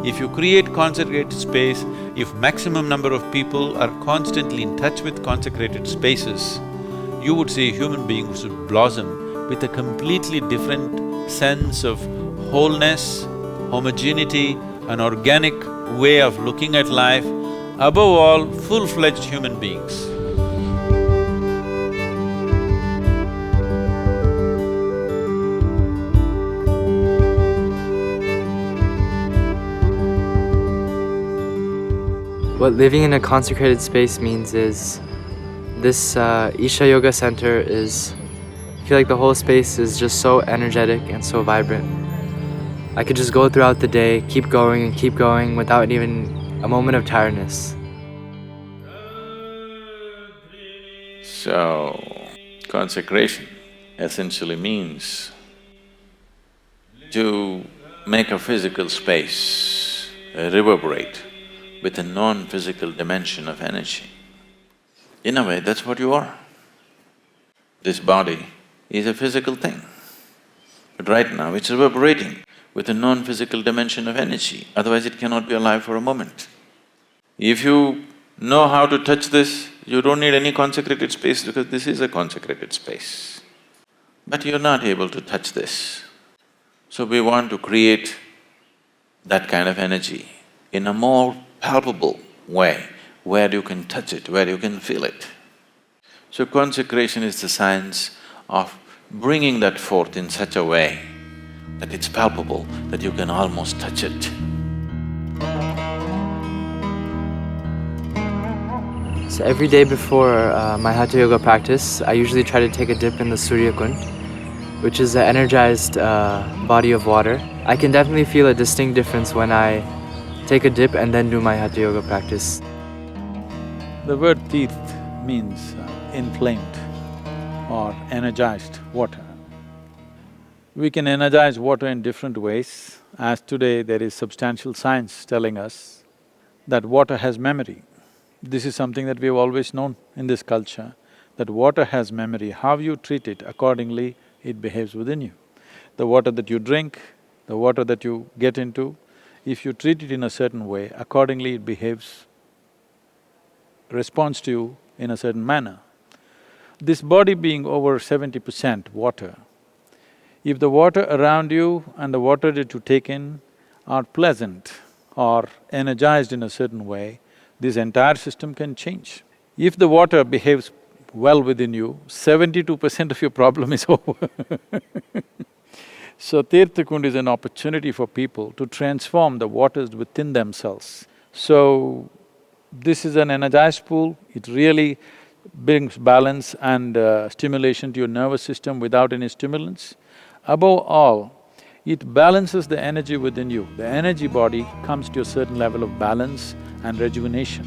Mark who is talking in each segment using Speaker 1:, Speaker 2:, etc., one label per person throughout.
Speaker 1: If you create consecrated space, if maximum number of people are constantly in touch with consecrated spaces, you would see human beings would blossom with a completely different sense of wholeness, homogeneity, an organic way of looking at life, above all, full-fledged human beings.
Speaker 2: What living in a consecrated space means is this Isha Yoga Center I feel like the whole space is just so energetic and so vibrant. I could just go throughout the day, keep going and keep going without even a moment of tiredness.
Speaker 1: So, consecration essentially means to make a physical space reverberate with a non-physical dimension of energy. In a way, that's what you are. This body is a physical thing, but right now it's reverberating with a non-physical dimension of energy, otherwise it cannot be alive for a moment. If you know how to touch this, you don't need any consecrated space because this is a consecrated space. But you're not able to touch this. So we want to create that kind of energy in a more palpable way, where you can touch it, where you can feel it. So consecration is the science of bringing that forth in such a way that it's palpable, that you can almost touch it.
Speaker 2: So every day before my Hatha Yoga practice, I usually try to take a dip in the Surya Kund, which is an energized body of water. I can definitely feel a distinct difference when I take a dip and then do my Hatha Yoga practice.
Speaker 1: The word tirth means inflamed or energized water. We can energize water in different ways, as today there is substantial science telling us that water has memory. This is something that we've always known in this culture, that water has memory. How you treat it, accordingly it behaves within you. The water that you drink, the water that you get into, if you treat it in a certain way, accordingly it behaves, responds to you in a certain manner. This body being over 70% water, if the water around you and the water that you take in are pleasant or energized in a certain way, this entire system can change. If the water behaves well within you, 72% of your problem is over. So Tirtha Kund is an opportunity for people to transform the waters within themselves. So this is an energized pool, it really brings balance and stimulation to your nervous system without any stimulants. Above all, it balances the energy within you. The energy body comes to a certain level of balance and rejuvenation.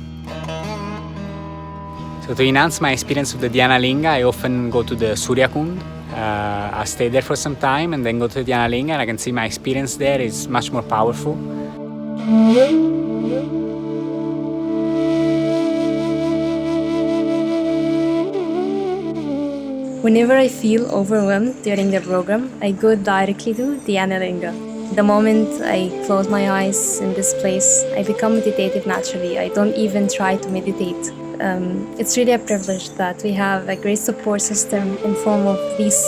Speaker 3: So to enhance my experience of the Dhyana Linga, I often go to the Surya Kund. I stay there for some time and then go to the Dhyana Linga, and I can see my experience there is much more powerful.
Speaker 4: Whenever I feel overwhelmed during the program, I go directly to Dhyana Linga. The moment I close my eyes in this place, I become meditative naturally. I don't even try to meditate. It's really a privilege that we have a great support system in form of these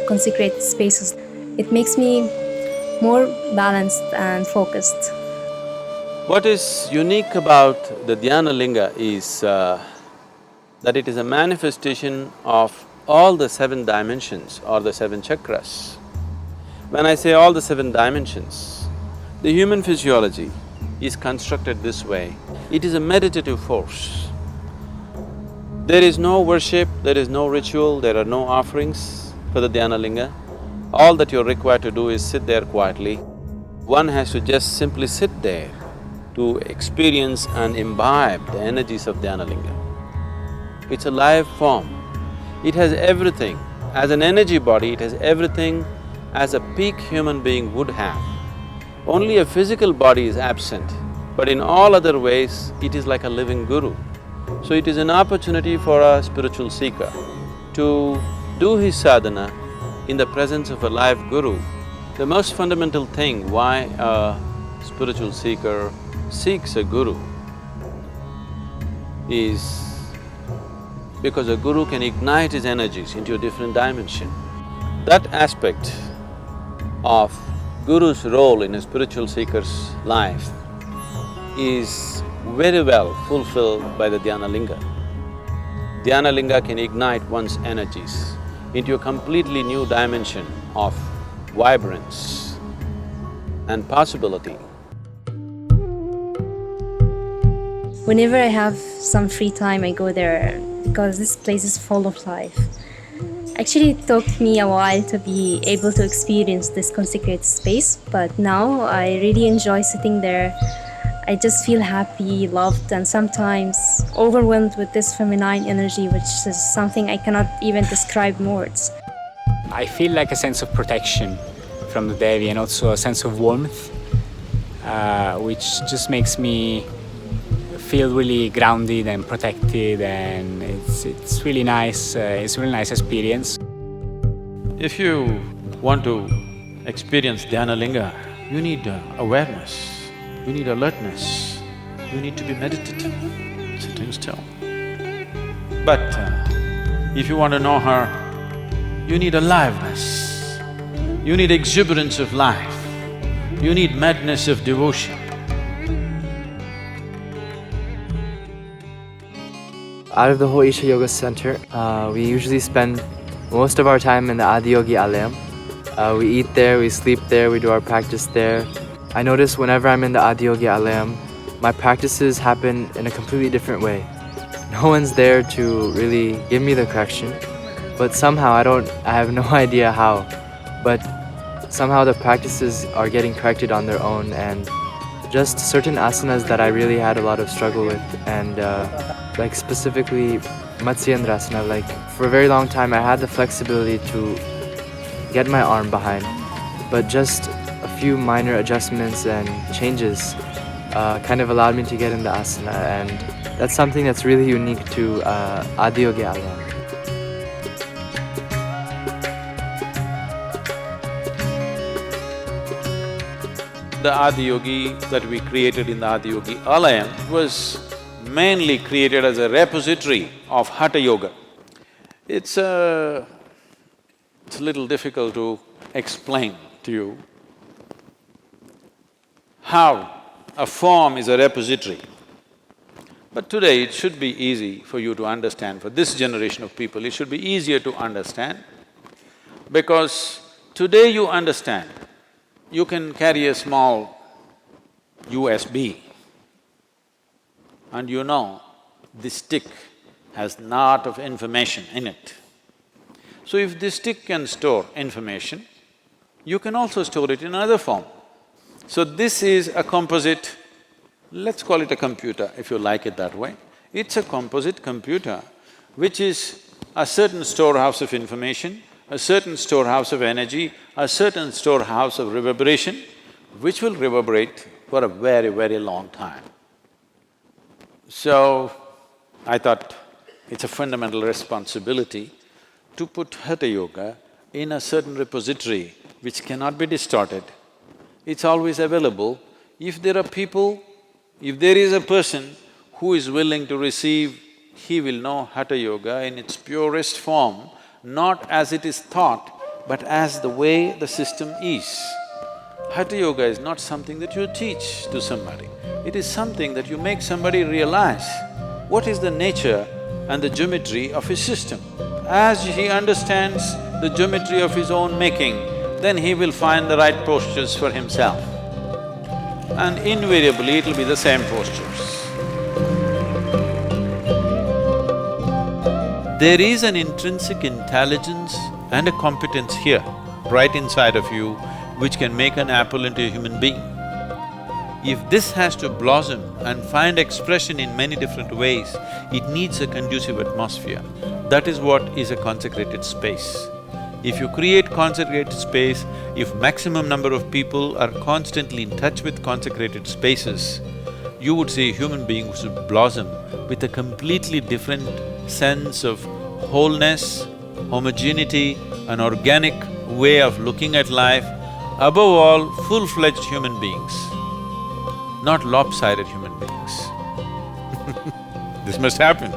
Speaker 4: consecrated spaces. It makes me more balanced and focused.
Speaker 5: What is unique about the Dhyana Linga is that it is a manifestation of all the 7 dimensions or the 7 chakras. When I say all the 7 dimensions, the human physiology is constructed this way. It is a meditative force. There is no worship, there is no ritual, there are no offerings for the Dhyana Linga. All that you're required to do is sit there quietly. One has to just simply sit there to experience and imbibe the energies of Dhyana Linga. It's a live form. It has everything. As an energy body, it has everything as a peak human being would have. Only a physical body is absent, but in all other ways, it is like a living guru. So it is an opportunity for a spiritual seeker to do his sadhana in the presence of a live guru. The most fundamental thing why a spiritual seeker seeks a guru is because a guru can ignite his energies into a different dimension. That aspect of guru's role in a spiritual seeker's life is very well fulfilled by the Dhyana Linga. Dhyana Linga can ignite one's energies into a completely new dimension of vibrance and possibility.
Speaker 4: Whenever I have some free time, I go there because this place is full of life. Actually, it took me a while to be able to experience this consecrated space, but now I really enjoy sitting there. I just feel happy, loved, and sometimes overwhelmed with this feminine energy, which is something I cannot even describe in words.
Speaker 3: I feel like a sense of protection from the Devi and also a sense of warmth, which just makes me feel really grounded and protected, and it's really nice. It's a really nice experience.
Speaker 1: If you want to experience Dhyana Linga, you need awareness, you need alertness, you need to be meditative, sitting still. But if you want to know her, you need aliveness, you need exuberance of life, you need madness of devotion.
Speaker 2: Out of the whole Isha Yoga Center, we usually spend most of our time in the Adiyogi Alayam. We eat there, we sleep there, we do our practice there. I notice whenever I'm in the Adiyogi Alayam, my practices happen in a completely different way. No one's there to really give me the correction, but somehow I have no idea how, but somehow the practices are getting corrected on their own, and just certain asanas that I really had a lot of struggle with, and like specifically Matsyendrasana, like for a very long time I had the flexibility to get my arm behind, but just a few minor adjustments and changes kind of allowed me to get in the asana, and that's something that's really unique to Adiyogi Alayam.
Speaker 1: The Adiyogi that we created in the Adiyogi Alayam was mainly created as a repository of Hatha Yoga. It's a little difficult to explain to you how a form is a repository. But today it should be easy for you to understand, for this generation of people, it should be easier to understand, because today you understand, you can carry a small USB and you know this stick has lot of information in it. So if this stick can store information, you can also store it in another form. So this is a composite, let's call it a computer if you like it that way. It's a composite computer which is a certain storehouse of information, a certain storehouse of energy, a certain storehouse of reverberation, which will reverberate for a very, very long time. So, I thought it's a fundamental responsibility to put Hatha Yoga in a certain repository which cannot be distorted. It's always available. If there are people, if there is a person who is willing to receive, he will know Hatha Yoga in its purest form, not as it is taught, but as the way the system is. Hatha Yoga is not something that you teach to somebody, it is something that you make somebody realize what is the nature and the geometry of his system. As he understands the geometry of his own making, then he will find the right postures for himself. And invariably it'll be the same postures. There is an intrinsic intelligence and a competence here, right inside of you, which can make an apple into a human being. If this has to blossom and find expression in many different ways, it needs a conducive atmosphere. That is what is a consecrated space. If you create consecrated space, if maximum number of people are constantly in touch with consecrated spaces, you would see human beings would blossom with a completely different sense of wholeness, homogeneity, an organic way of looking at life, above all, full-fledged human beings. not lopsided human beings. This must happen.